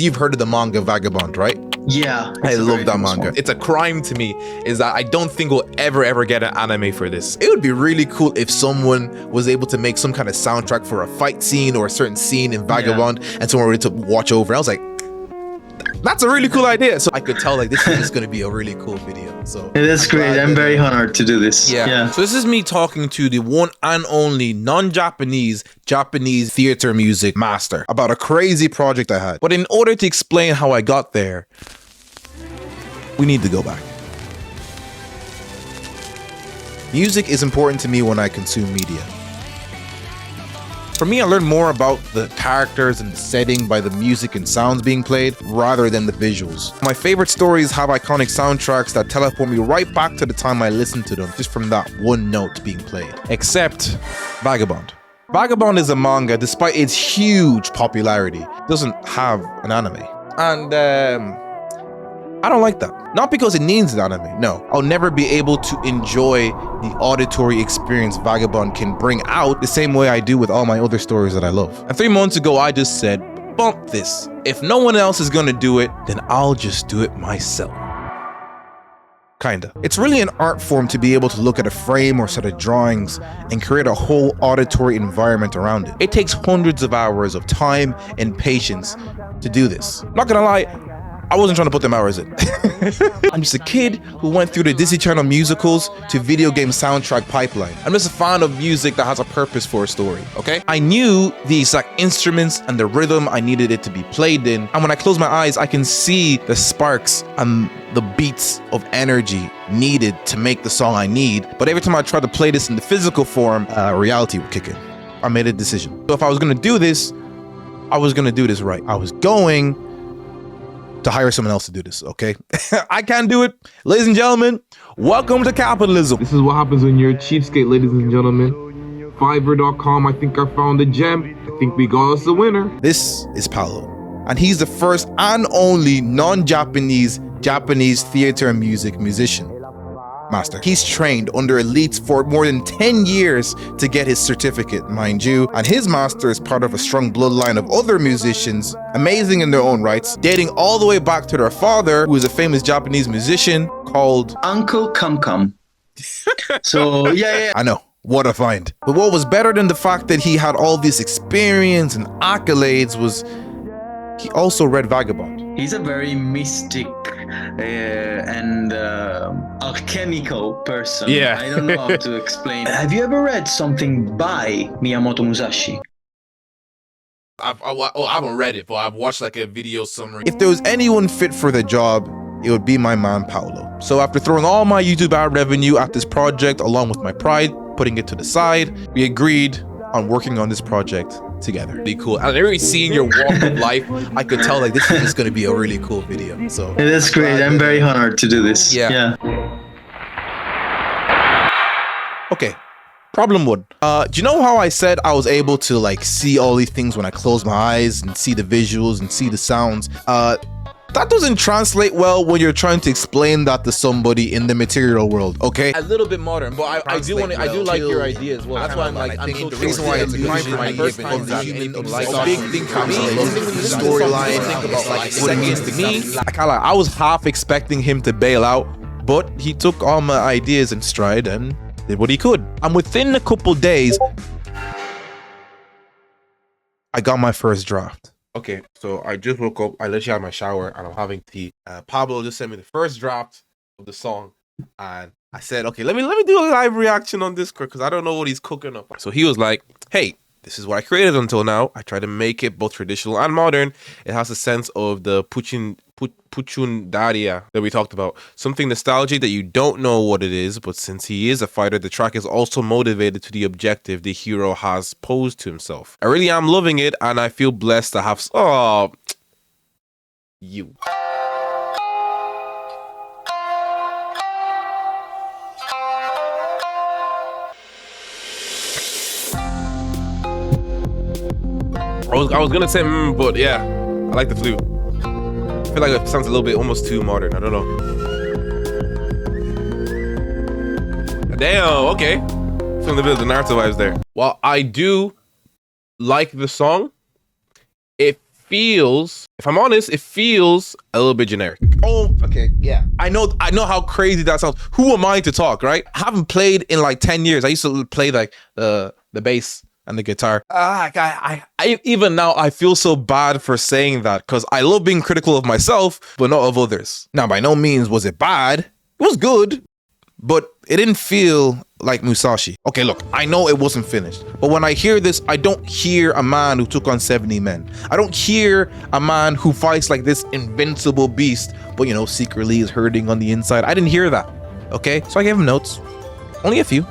You've heard of the manga Vagabond, right? Yeah. I love that manga. It's a crime to me is that I don't think we'll ever get an anime for this. It would be really cool if someone was able to make some kind of soundtrack for a fight scene or a certain scene in Vagabond and someone were to watch over. I was like, that's a really cool idea. So I could tell like this is going to be a really cool video. So it is great. I'm very honored to do this. Yeah. So this is me talking to the one and only non-Japanese Japanese theater music master about a crazy project I had. But in order to explain how I got there, we need to go back. Music is important to me when I consume media. For me, I learn more about the characters and the setting by the music and sounds being played rather than the visuals. My favorite stories have iconic soundtracks that teleport me right back to the time I listened to them just from that one note being played. Except Vagabond. Vagabond is a manga, despite its huge popularity, doesn't have an anime. And I don't like that. Not because it needs an anime, no. I'll never be able to enjoy the auditory experience Vagabond can bring out the same way I do with all my other stories that I love. And 3 months ago, I just said, bump this. If no one else is gonna do it, then I'll just do it myself. Kinda. It's really an art form to be able to look at a frame or set of drawings and create a whole auditory environment around it. It takes hundreds of hours of time and patience to do this. Not gonna lie, I wasn't trying to put them hours in. I'm just a kid who went through the Disney Channel musicals to video game soundtrack pipeline. I'm just a fan of music that has a purpose for a story, okay? I knew the exact instruments and the rhythm I needed it to be played in. And when I close my eyes, I can see the sparks and the beats of energy needed to make the song I need. But every time I tried to play this in the physical form, reality would kick in. I made a decision. So if I was gonna do this, I was gonna do this right. I was going to hire someone else to do this, okay? I can't do it. Ladies and gentlemen, welcome to capitalism. This is what happens when you're a cheapskate, ladies and gentlemen. Fiverr.com, I think I found a gem. I think we got us a winner. This is Paolo, and he's the first and only non-Japanese Japanese theater and music musician master. He's trained under elites for more than 10 years to get his certificate, mind you, and his master is part of a strong bloodline of other musicians, amazing in their own rights, dating all the way back to their father, who is a famous Japanese musician called Uncle Cum. So yeah. I know, what a find. But what was better than the fact that he had all this experience and accolades was he also read Vagabond. He's a very mystic and alchemical person. Yeah. I don't know how to explain. Have you ever read something by Miyamoto Musashi? I haven't read it, but I've watched like a video summary. If there was anyone fit for the job, it would be my man Paolo. So after throwing all my YouTube ad revenue at this project along with my pride, putting it to the side, we agreed on working on this project together. Really cool. And already seeing your walk of life, I could tell like this is going to be a really cool video. So it is great. I'm very honored to do this. Yeah. Okay. Problem one. Do you know how I said I was able to like see all these things when I close my eyes and see the visuals and see the sounds? That doesn't translate well when you're trying to explain that to somebody in the material world, okay? a little bit modern, but I do want to. I do like your idea as well. That's why I'm like, I think the reason why it's my first time that anything like a big thing for me. The storyline, think about like seconds to me. I was half expecting him to bail out, but he took all my ideas in stride and did what he could. And within a couple days, I got my first draft. Okay, so I just woke up. I literally had my shower and I'm having tea. Pablo just sent me the first draft of the song, and I said, "Okay, let me do a live reaction on Discord because I don't know what he's cooking up." So he was like, "Hey, this is what I created until now. I try to make it both traditional and modern. It has a sense of the Puchundaria that we talked about. Something nostalgic that you don't know what it is, but since he is a fighter, the track is also motivated to the objective the hero has posed to himself. I really am loving it, and I feel blessed to have... Oh, you. I was gonna say, but yeah, I like the flute. I feel like it sounds a little bit almost too modern. I don't know. Damn, okay. Feeling a bit of the Naruto vibes there. While I do like the song, it feels, if I'm honest, it feels a little bit generic. Oh, okay, yeah. I know how crazy that sounds. Who am I to talk, right? I haven't played in like 10 years. I used to play like the bass and the guitar. I even now I feel so bad for saying that because I love being critical of myself, but not of others. Now, by no means was it bad. It was good, but it didn't feel like Musashi. Okay, look, I know it wasn't finished, but when I hear this, I don't hear a man who took on 70 men. I don't hear a man who fights like this invincible beast, but secretly is hurting on the inside. I didn't hear that, okay? So I gave him notes. Only a few.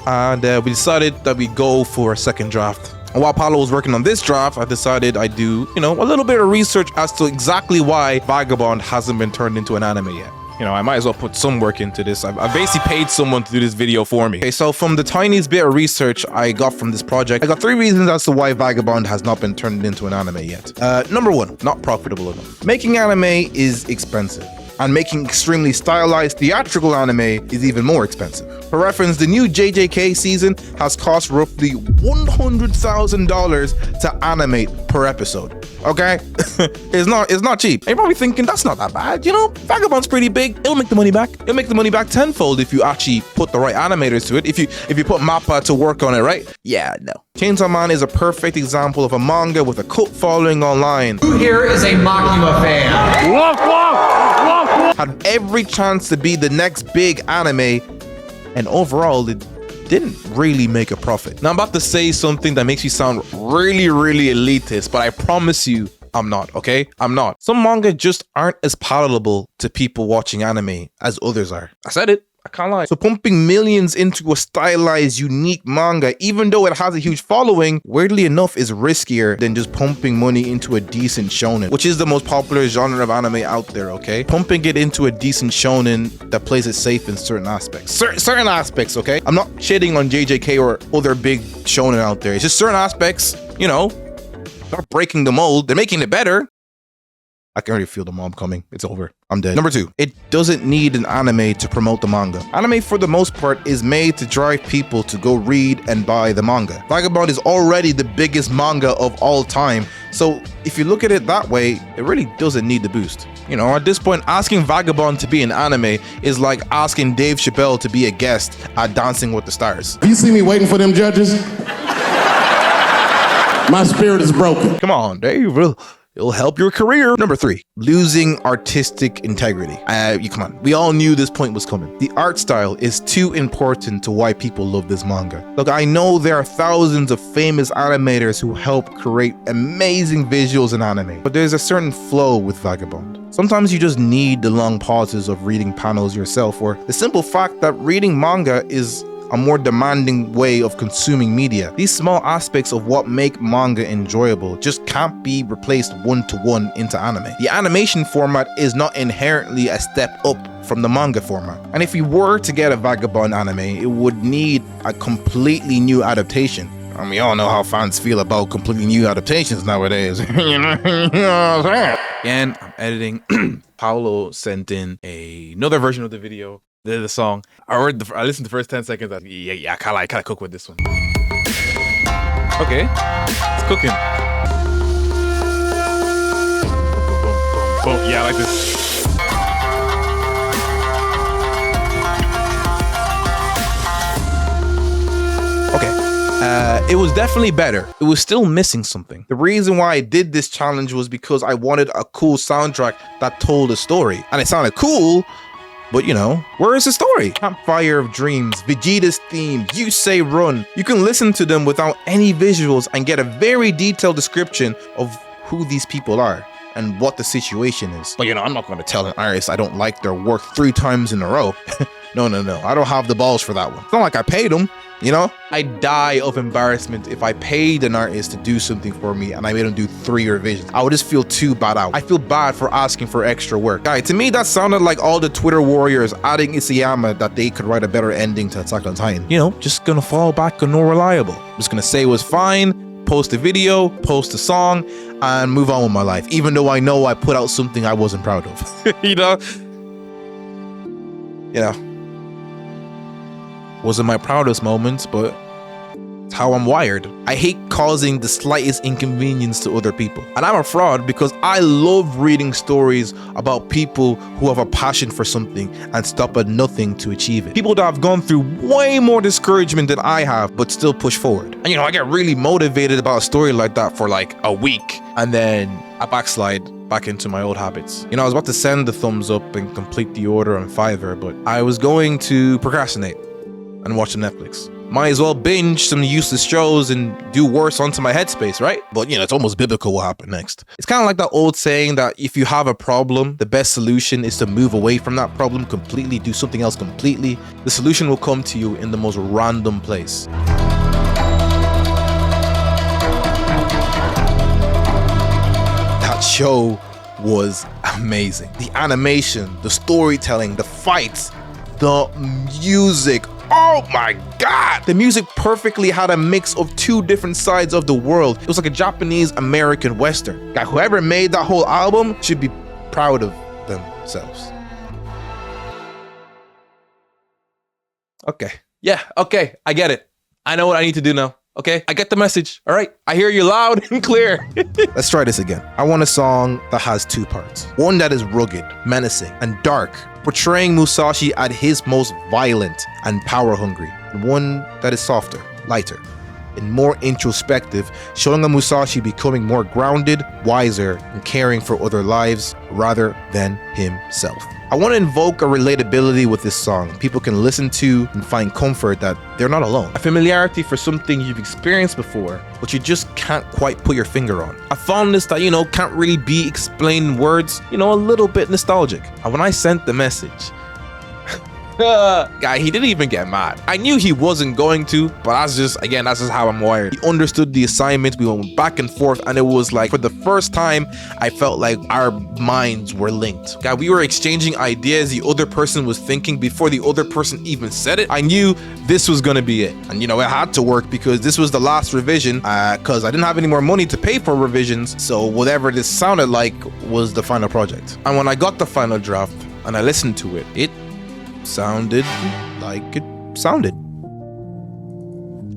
And we decided that we go for a second draft. And while Paulo was working on this draft, I decided I'd do, a little bit of research as to exactly why Vagabond hasn't been turned into an anime yet. I might as well put some work into this. I basically paid someone to do this video for me. Okay, so from the tiniest bit of research I got from this project, I got 3 reasons as to why Vagabond has not been turned into an anime yet. Number 1, not profitable enough. Making anime is expensive, and making extremely stylized theatrical anime is even more expensive. For reference, the new JJK season has cost roughly $100,000 to animate per episode. Okay, it's not cheap. And you're probably thinking that's not that bad. Vagabond's pretty big. It'll make the money back. It'll make the money back tenfold if you actually put the right animators to it. If you put Mappa to work on it, right? Yeah, no. Chainsaw Man is a perfect example of a manga with a cult following online. Who here is a Makima fan? Had every chance to be the next big anime, and overall it didn't really make a profit. Now I'm about to say something that makes you sound really, really elitist, but I promise you I'm not, okay? I'm not. Some manga just aren't as palatable to people watching anime as others are. I said it. I can't lie. So pumping millions into a stylized, unique manga, even though it has a huge following, weirdly enough is riskier than just pumping money into a decent shonen, which is the most popular genre of anime out there, okay? Pumping it into a decent shonen that plays it safe in certain aspects. Certain aspects, okay? I'm not shitting on JJK or other big shonen out there. It's just certain aspects, not breaking the mold. They're making it better. I can already feel the mob coming. It's over. I'm dead. Number 2, it doesn't need an anime to promote the manga. Anime, for the most part, is made to drive people to go read and buy the manga. Vagabond is already the biggest manga of all time, so if you look at it that way, it really doesn't need the boost. At this point, asking Vagabond to be an anime is like asking Dave Chappelle to be a guest at Dancing with the Stars. You see me waiting for them judges? My spirit is broken. Come on, Dave. It'll help your career. Number 3, losing artistic integrity. Come on. We all knew this point was coming. The art style is too important to why people love this manga. Look, I know there are thousands of famous animators who help create amazing visuals in anime, but there's a certain flow with Vagabond. Sometimes you just need the long pauses of reading panels yourself, or the simple fact that reading manga is a more demanding way of consuming media. These small aspects of what make manga enjoyable just can't be replaced one-to-one into anime. The animation format is not inherently a step up from the manga format. And if you were to get a Vagabond anime, it would need a completely new adaptation. And we all know how fans feel about completely new adaptations nowadays. Again, I'm editing. Paulo sent in another version of the video. The song. I listened to the first 10 seconds. I kind of cook with this one. Okay, it's cooking. Boom. Yeah, I like this. Okay. It was definitely better. It was still missing something. The reason why I did this challenge was because I wanted a cool soundtrack that told a story. And it sounded cool, but where is the story? Campfire of Dreams, Vegeta's theme, You Say Run. You can listen to them without any visuals and get a very detailed description of who these people are and what the situation is. But I'm not going to tell an artist I don't like their work 3 times in a row. No. I don't have the balls for that one. It's not like I paid them. I'd die of embarrassment if I paid an artist to do something for me and I made him do 3 revisions. I would just feel too bad out. I feel bad for asking for extra work. Guy, to me, that sounded like all the Twitter warriors adding Isayama that they could write a better ending to Attack on Titan. Just gonna fall back on no reliable. Just gonna say it was fine, post a video, post a song, and move on with my life, even though I know I put out something I wasn't proud of. Wasn't my proudest moments, but It's how I'm wired. I hate causing the slightest inconvenience to other people. And I'm a fraud because I love reading stories about people who have a passion for something and stop at nothing to achieve it. People that have gone through way more discouragement than I have, but still push forward. And I get really motivated about a story like that for like a week, and then I backslide back into my old habits. I was about to send the thumbs up and complete the order on Fiverr, but I was going to procrastinate and watch Netflix. Might as well binge some useless shows and do worse onto my headspace, right? But it's almost biblical what happened next. It's kind of like that old saying that if you have a problem, the best solution is to move away from that problem completely, do something else completely. The solution will come to you in the most random place. That show was amazing. The animation, the storytelling, the fights, the music. Oh my God! The music perfectly had a mix of two different sides of the world. It was like a Japanese-American Western. Whoever made that whole album should be proud of themselves. Okay. Yeah, okay. I get it. I know what I need to do now. Okay? I get the message. All right? I hear you loud and clear. Let's try this again. I want a song that has two parts. One that is rugged, menacing, and dark, portraying Musashi at his most violent and power-hungry. One that is softer, lighter, and more introspective, showing a Musashi becoming more grounded, wiser, and caring for other lives rather than himself. I want to invoke a relatability with this song people can listen to and find comfort that they're not alone. A familiarity for something you've experienced before, but you just can't quite put your finger on. A fondness that, can't really be explained in words, a little bit nostalgic. And when I sent the message, guy, he didn't even get mad. I knew he wasn't going to, but that's just how I'm wired. He understood the assignment. We went back and forth, and it was like, for the first time, I felt like our minds were linked. Guy, we were exchanging ideas the other person was thinking before the other person even said it. I knew this was gonna be it. And it had to work because this was the last revision, because I didn't have any more money to pay for revisions. So whatever this sounded like was the final project. And when I got the final draft and I listened to it, it sounded like it sounded.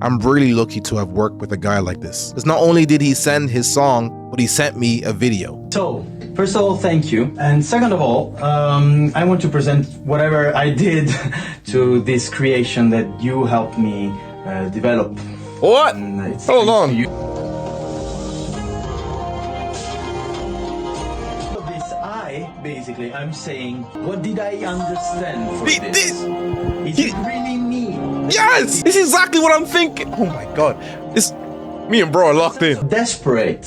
I'm really lucky to have worked with a guy like this, because not only did he send his song, but he sent me a video. So, first of all, thank you. And second of all, I want to present whatever I did to this creation that you helped me develop. What? Hold on. Basically, I'm saying, what did I understand for this? Is it really me? Yes! This is exactly what I'm thinking. Oh my God. Me and bro are locked in. Desperate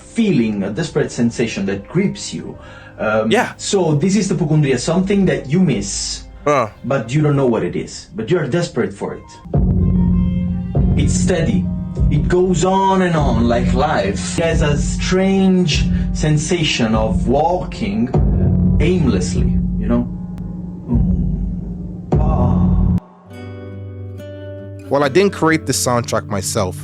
feeling, a desperate sensation that grips you. Yeah. So this is the Pukundria, something that you miss, but you don't know what it is. But you're desperate for it. It's steady. It goes on and on like life. It has a strange sensation of walking aimlessly, While I didn't create this soundtrack myself,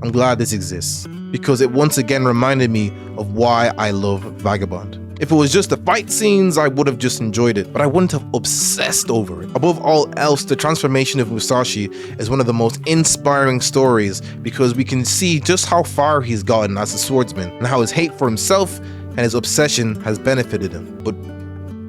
I'm glad this exists, because it once again reminded me of why I love Vagabond. If it was just the fight scenes, I would have just enjoyed it, but I wouldn't have obsessed over it. Above all else, the transformation of Musashi is one of the most inspiring stories, because we can see just how far he's gotten as a swordsman and how his hate for himself and his obsession has benefited him. But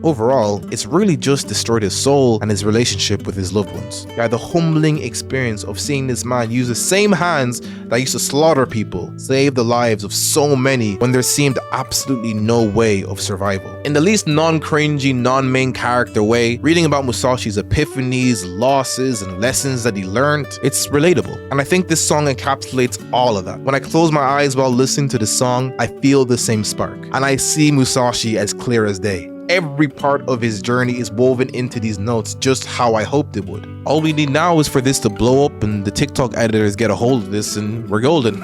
overall, it's really just destroyed his soul and his relationship with his loved ones. Yeah, the humbling experience of seeing this man use the same hands that used to slaughter people, save the lives of so many when there seemed absolutely no way of survival. In the least non-cringy, non-main character way, reading about Musashi's epiphanies, losses, and lessons that he learned, it's relatable. And I think this song encapsulates all of that. When I close my eyes while listening to the song, I feel the same spark. And I see Musashi as clear as day. Every part of his journey is woven into these notes just how I hoped it would. All we need now is for this to blow up and the TikTok editors get a hold of this and we're golden.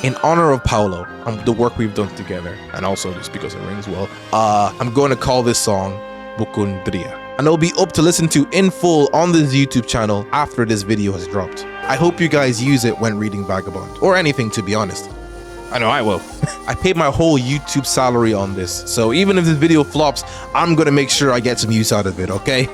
In honor of Paolo and the work we've done together, and also just because it rings well, I'm going to call this song Bukundria. And it'll be up to listen to in full on this YouTube channel after this video has dropped. I hope you guys use it when reading Vagabond, or anything to be honest. I know I will. I paid my whole YouTube salary on this, so even if this video flops, I'm gonna make sure I get some use out of it, okay?